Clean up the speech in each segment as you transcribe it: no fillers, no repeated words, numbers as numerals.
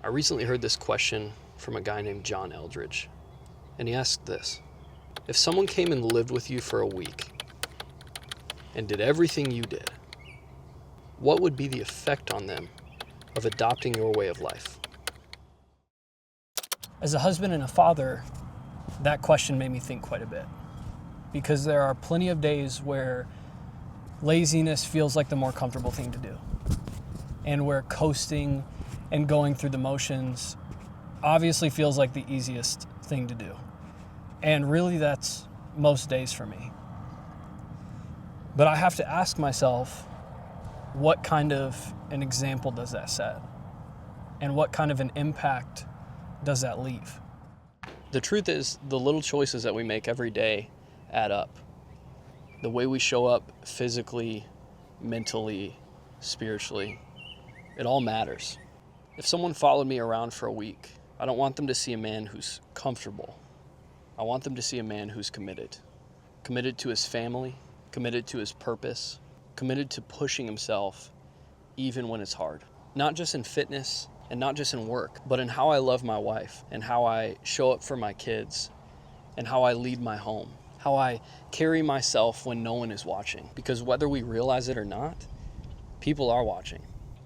I recently heard this question from a guy named John Eldridge, and he asked this: if someone came and lived with you for a week and did everything you did, what would be the effect on them of adopting your way of life? As a husband and a father, that question made me think quite a bit, because there are plenty of days where laziness feels like the more comfortable thing to do, and where coasting and going through the motions obviously feels like the easiest thing to do. And really, that's most days for me. But I have to ask myself, what kind of an example does that set? And what kind of an impact does that leave? The truth is, the little choices that we make every day add up. The way we show up physically, mentally, spiritually, it all matters. If someone followed me around for a week, I don't want them to see a man who's comfortable. I want them to see a man who's committed. Committed to his family, committed to his purpose, committed to pushing himself even when it's hard. Not just in fitness and not just in work, but in how I love my wife and how I show up for my kids and how I lead my home, how I carry myself when no one is watching. Because whether we realize it or not, people are watching.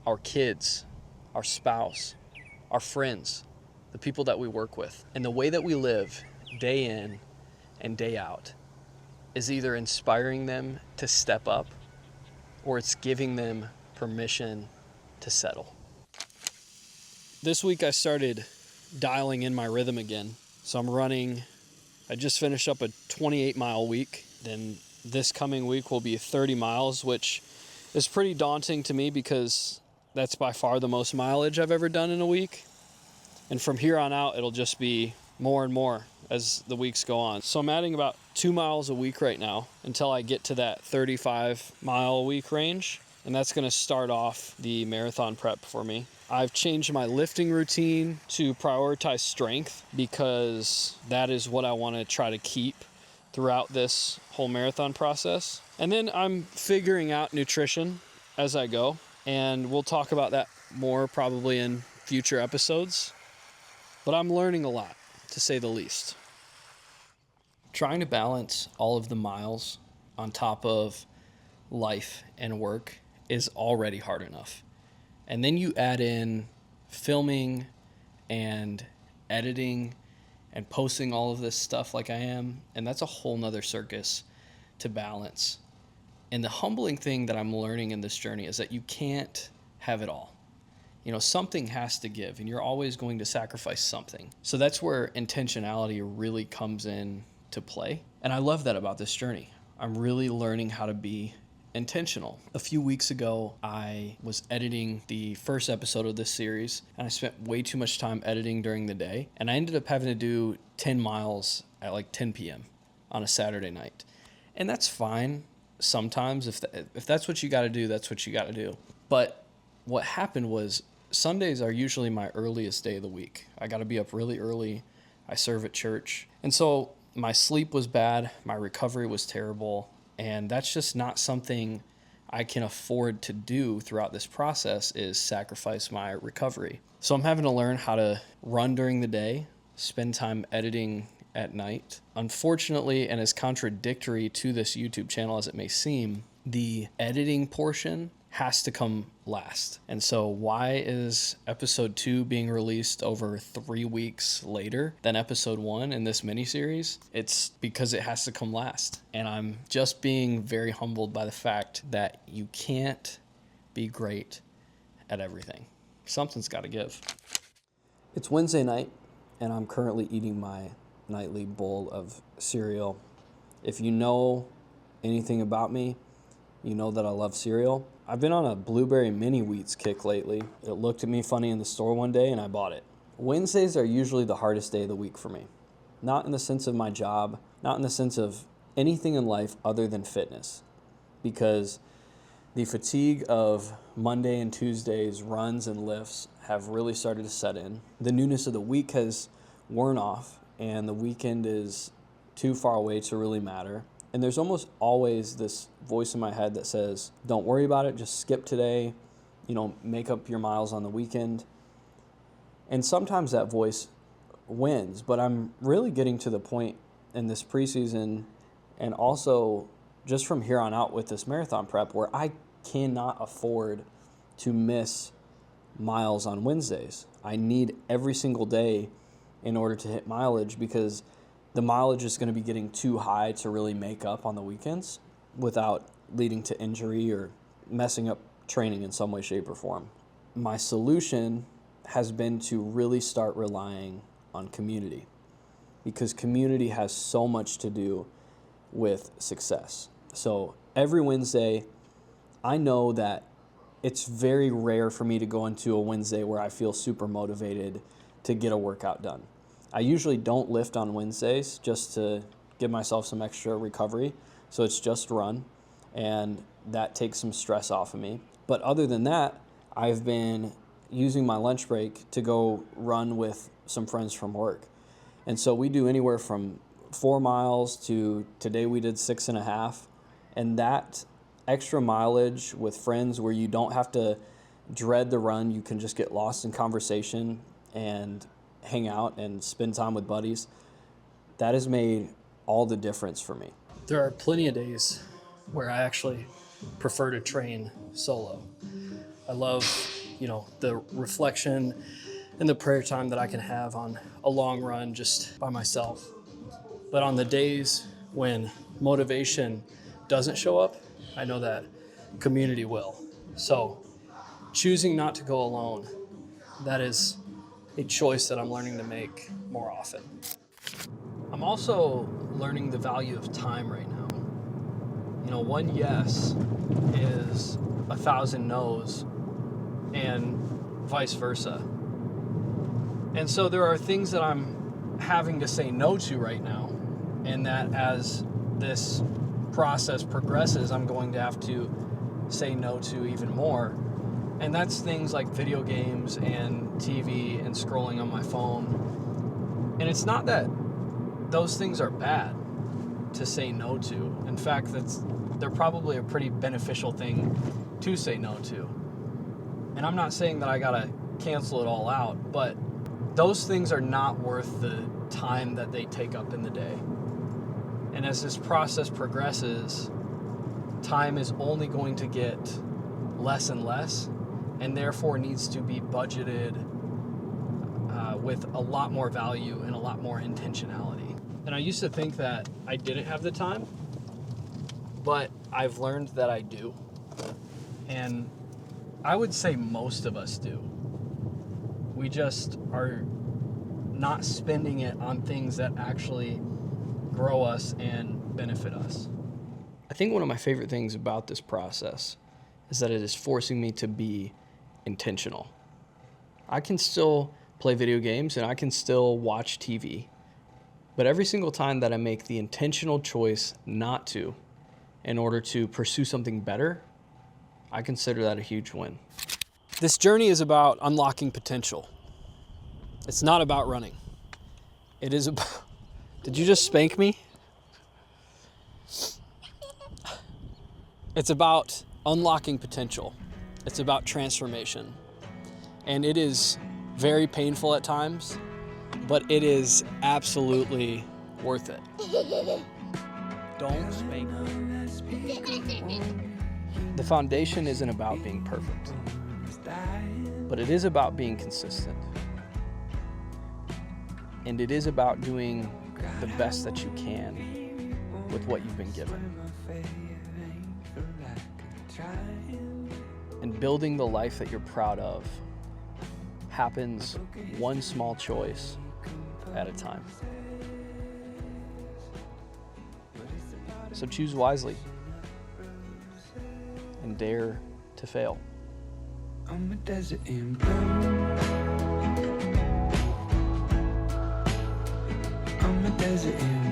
Our kids, our spouse, our friends, the people that we work with. And the way that we live day in and day out is either inspiring them to step up or it's giving them permission to settle. This week I started dialing in my rhythm again. So I'm running, I just finished up a 28-mile week. Then this coming week will be 30 miles, which is pretty daunting to me because that's by far the most mileage I've ever done in a week. And from here on out, it'll just be more and more as the weeks go on. So I'm adding about 2 miles a week right now until I get to that 35-mile-a-week range. And that's going to start off the marathon prep for me. I've changed my lifting routine to prioritize strength because that is what I want to try to keep throughout this whole marathon process. And then I'm figuring out nutrition as I go, and we'll talk about that more probably in future episodes. But I'm learning a lot, to say the least. Trying to balance all of the miles on top of life and work is already hard enough. And then you add in filming and editing and posting all of this stuff like I am, and that's a whole nother circus to balance. And the humbling thing that I'm learning in this journey is that you can't have it all. You know, something has to give, and you're always going to sacrifice something. So that's where intentionality really comes in to play. And I love that about this journey. I'm really learning how to be intentional. A few weeks ago, I was editing the first episode of this series, and I spent way too much time editing during the day, and I ended up having to do 10 miles at like 10 p.m. on a Saturday night. And that's fine sometimes. If that's what you got to do, that's what you got to do. But what happened was Sundays are usually my earliest day of the week. I got to be up really early. I serve at church. And so my sleep was bad. My recovery was terrible. And that's just not something I can afford to do throughout this process, is sacrifice my recovery. So I'm having to learn how to run during the day, spend time editing at night. Unfortunately, and as contradictory to this YouTube channel as it may seem, the editing portion has to come last. And so why is episode 2 being released over 3 weeks later than episode 1 in this miniseries? It's because it has to come last. And I'm just being very humbled by the fact that you can't be great at everything. Something's got to give. It's Wednesday night, and I'm currently eating my nightly bowl of cereal. If you know anything about me, you know that I love cereal. I've been on a blueberry mini wheats kick lately. It looked at me funny in the store one day and I bought it. Wednesdays are usually the hardest day of the week for me. Not in the sense of my job, not in the sense of anything in life other than fitness. Because the fatigue of Monday and Tuesday's runs and lifts have really started to set in. The newness of the week has worn off and the weekend is too far away to really matter. And there's almost always this voice in my head that says, don't worry about it, just skip today, make up your miles on the weekend. And sometimes that voice wins, but I'm really getting to the point in this preseason and also just from here on out with this marathon prep where I cannot afford to miss miles on Wednesdays. I need every single day in order to hit mileage because the mileage is going to be getting too high to really make up on the weekends without leading to injury or messing up training in some way, shape, or form. My solution has been to really start relying on community because community has so much to do with success. So every Wednesday, I know that it's very rare for me to go into a Wednesday where I feel super motivated to get a workout done. I usually don't lift on Wednesdays just to give myself some extra recovery. So it's just run, and that takes some stress off of me. But other than that, I've been using my lunch break to go run with some friends from work. And so we do anywhere from 4 miles to today we did 6.5. And that extra mileage with friends where you don't have to dread the run, you can just get lost in conversation and hang out and spend time with buddies, that has made all the difference for me. There are plenty of days where I actually prefer to train solo. I love, the reflection and the prayer time that I can have on a long run just by myself. But on the days when motivation doesn't show up, I know that community will. So choosing not to go alone, that is a choice that I'm learning to make more often. I'm also learning the value of time right now. One yes is 1,000 no's and vice versa. And so there are things that I'm having to say no to right now, and that as this process progresses, I'm going to have to say no to even more. And that's things like video games and TV and scrolling on my phone. And it's not that those things are bad to say no to. In fact, they're probably a pretty beneficial thing to say no to. And I'm not saying that I gotta cancel it all out, but those things are not worth the time that they take up in the day. And as this process progresses, time is only going to get less and less, and therefore needs to be budgeted with a lot more value and a lot more intentionality. And I used to think that I didn't have the time, but I've learned that I do. And I would say most of us do. We just are not spending it on things that actually grow us and benefit us. I think one of my favorite things about this process is that it is forcing me to be intentional. I can still play video games and I can still watch TV, but every single time that I make the intentional choice not to in order to pursue something better, I consider that a huge win. This journey is about unlocking potential. It's not about running. It is about... Did you just spank me? It's about unlocking potential. It's about transformation. And it is very painful at times, but it is absolutely worth it. Don't spank me. The foundation isn't about being perfect, but it is about being consistent. And it is about doing the best that you can with what you've been given. And building the life that you're proud of happens one small choice at a time. So choose wisely and dare to fail. I'm a desert in bloom. I'm a desert in